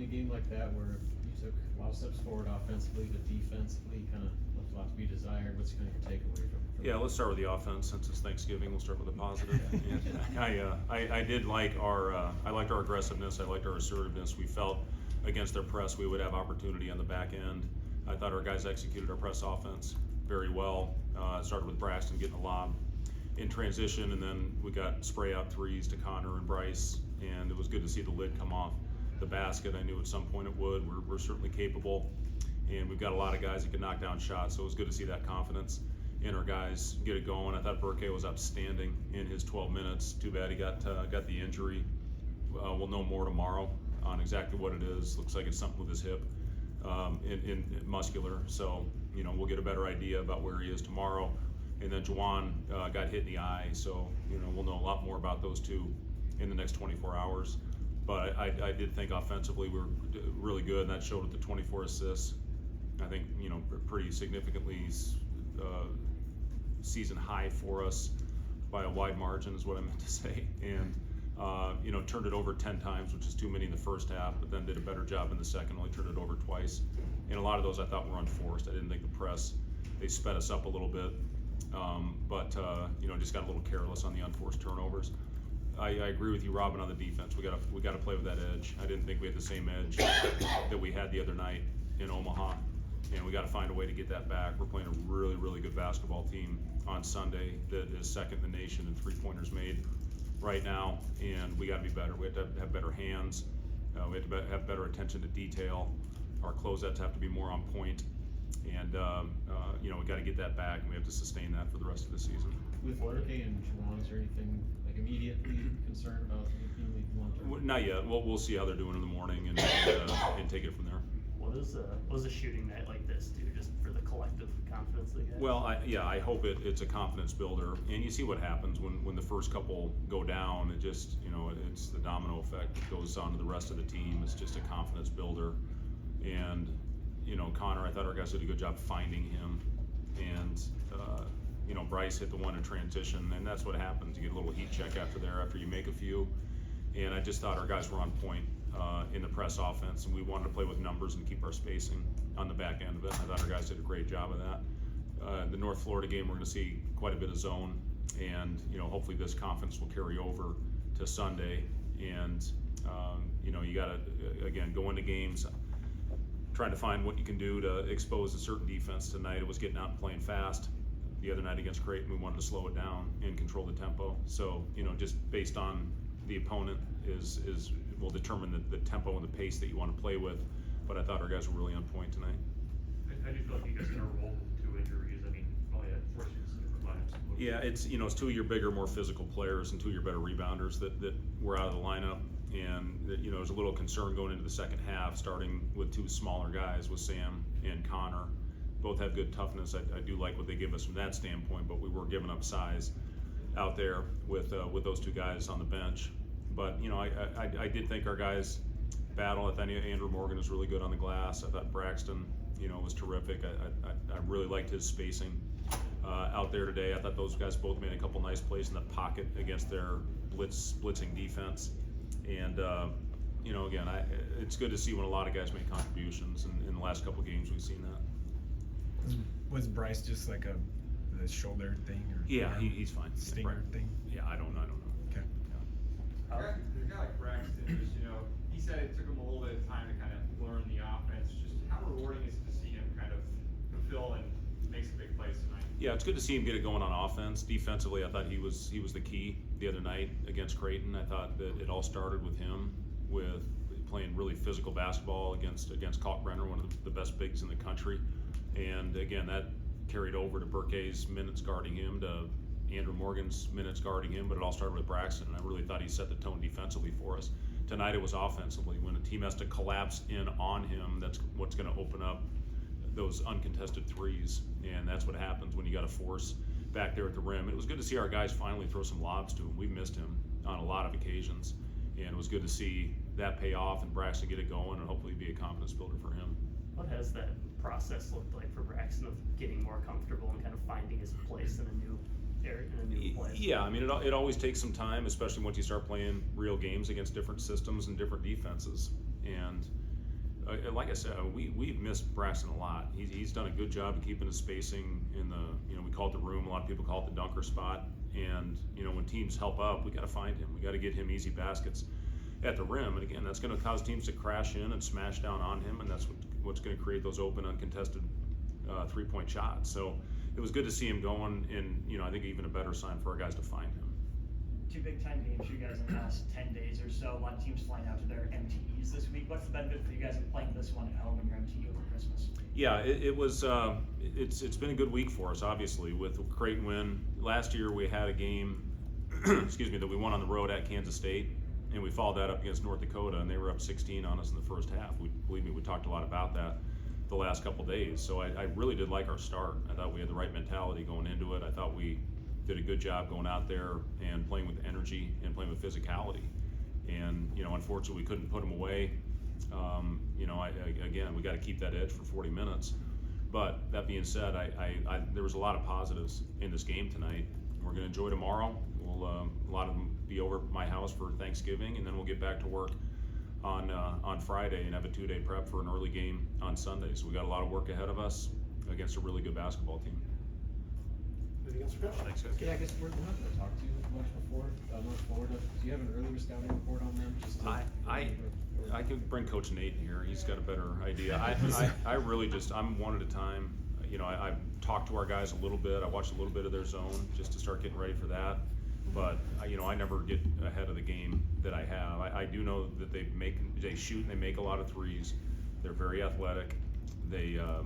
game like that where you took a lot of steps forward offensively, but defensively kind of left a lot to be desired? What's kind of your takeaway from Yeah, let's start with the offense. Since it's Thanksgiving, we'll start with the positive. And I did like I liked our aggressiveness. I liked our assertiveness. We felt against their press we would have opportunity on the back end. I thought our guys executed our press offense very well. It started with Braxton getting a lob in transition, and then we got spray out threes to Connor and Bryce, and it was good to see the lid come off the basket. I knew at some point it would. We're certainly capable, and we've got a lot of guys that can knock down shots, so it was good to see that confidence in our guys get it going. I thought Burke was outstanding in his 12 minutes. Too bad he got the injury. We'll know more tomorrow on exactly what it is. Looks like it's something with his hip, in muscular. So we'll get a better idea about where he is tomorrow. And then Juwan got hit in the eye, so we'll know a lot more about those two in the next 24 hours. But I did think offensively we were really good, and that showed with the 24 assists. I think pretty significantly season high for us by a wide margin is what I meant to say. And turned it over 10 times, which is too many in the first half, but then did a better job in the second, only turned it over twice. And a lot of those I thought were unforced. I didn't think the press, they sped us up a little bit. But just got a little careless on the unforced turnovers. I agree with you, Robin, on the defense. We got to play with that edge. I didn't think we had the same edge that we had the other night in Omaha, and we got to find a way to get that back. We're playing a really, really good basketball team on Sunday that is second in the nation in three-pointers made right now, and we got to be better. We have to have better hands. We have to have better attention to detail. Our closeouts have to be more on point. And we got to get that back, and we have to sustain that for the rest of the season. With Burke and Juwan, is there anything like immediately concerned about anything long term? Not yet. We'll see how they're doing in the morning and take it from there. What does a shooting night like this do, just for the collective confidence they get? Well, I hope it's a confidence builder, and you see what happens when the first couple go down. It just it's the domino effect that goes on to the rest of the team. It's just a confidence builder, and Connor, I thought our guys did a good job finding him, and Bryce hit the one in transition, and that's what happens. You get a little heat check after you make a few, and I just thought our guys were on point in the press offense, and we wanted to play with numbers and keep our spacing on the back end of it. I thought our guys did a great job of that. The North Florida game, we're going to see quite a bit of zone, and hopefully this confidence will carry over to Sunday, and you got to again go into games trying to find what you can do to expose a certain defense. Tonight it was getting out and playing fast. The other night against Creighton, we wanted to slow it down and control the tempo. So, just based on the opponent will determine the tempo and the pace that you want to play with. But I thought our guys were really on point tonight. How do you feel like you guys kind of rolled with 2 injuries? I mean, probably had fortunate different lineups. Yeah, it's 2 of your bigger, more physical players and 2 of your better rebounders that were out of the lineup. And there's a little concern going into the second half, starting with 2 smaller guys with Sam and Connor. Both have good toughness. I do like what they give us from that standpoint, but we were giving up size out there with those 2 guys on the bench. But I did think our guys battle. I thought Andrew Morgan was really good on the glass. I thought Braxton was terrific. I really liked his spacing out there today. I thought those guys both made a couple nice plays in the pocket against their blitzing defense. And again, it's good to see when a lot of guys make contributions. In the last couple games, we've seen that. Was Bryce just like the shoulder thing, or yeah, he's fine. Stinger thing? Yeah, I don't know. Okay. A guy like Braxton, just, he said it took him a little bit of time to kind of learn the offense. Just how rewarding is it to see him kind of fulfill and make some big plays tonight? Yeah, it's good to see him get it going on offense. Defensively, I thought he was the key the other night against Creighton. I thought that it all started with him, with playing really physical basketball against Kalkbrenner, one of the best bigs in the country. And again, that carried over to Burke's minutes guarding him, to Andrew Morgan's minutes guarding him, but it all started with Braxton, and I really thought he set the tone defensively for us. Tonight it was offensively. When a team has to collapse in on him, that's what's going to open up those uncontested threes, and that's what happens when you got to force back there at the rim. And it was good to see our guys finally throw some lobs to him. We've missed him on a lot of occasions, and it was good to see that pay off and Braxton get it going and hopefully be a confidence builder for him. What has that process looked like for Braxton of getting more comfortable and kind of finding his place in a new area, in a new place? Yeah, I mean, it always takes some time, especially once you start playing real games against different systems and different defenses. And like I said, we've missed Braxton a lot. He's done a good job of keeping his spacing in the, we call it the room. A lot of people call it the dunker spot. And, when teams help up, we got to find him. We got to get him easy baskets at the rim. And again, that's going to cause teams to crash in and smash down on him. And that's what's going to create those open, uncontested 3-point shots. So it was good to see him going, and, I think even a better sign for our guys to find him. 2 big time games for you guys in the last 10 days or so. A lot of teams flying out to their MTEs this week. What's the benefit for you guys in playing this one at home in your MTE over Christmas? Yeah, it was. It's been a good week for us, obviously, with a great win. Last year we had a game, excuse me, that we won on the road at Kansas State, and we followed that up against North Dakota, and they were up 16 on us in the first half. Believe me, we talked a lot about that the last couple days. So I really did like our start. I thought we had the right mentality going into it. I thought we did a good job going out there and playing with energy and playing with physicality. And, unfortunately we couldn't put them away. Again, we got to keep that edge for 40 minutes. But that being said, there was a lot of positives in this game tonight. We're going to enjoy tomorrow. We'll, a lot of them be over at my house for Thanksgiving, and then we'll get back to work on Friday and have a 2-day prep for an early game on Sunday. So we got a lot of work ahead of us against a really good basketball team. Anything else for Coach? Thanks, guys. Yeah, I guess we're not gonna talk to you much before, North Florida. Do you have an earlier scouting report on them? Just to- I could bring Coach Nate here. He's got a better idea. I really just, I'm one at a time. I talked to our guys a little bit. I watched a little bit of their zone just to start getting ready for that. But I never get ahead of the game that I have. I do know that they shoot and they make a lot of threes. They're very athletic. They're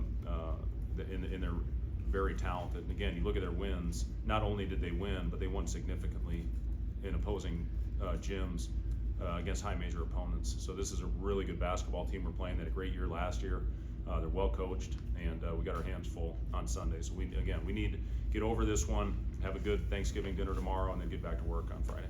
very talented. And again, you look at their wins. Not only did they win, but they won significantly in opposing gyms against high major opponents. So this is a really good basketball team we're playing. They had a great year last year. They're well coached, and we got our hands full on Sunday. So we need to get over this one, have a good Thanksgiving dinner tomorrow, and then get back to work on Friday.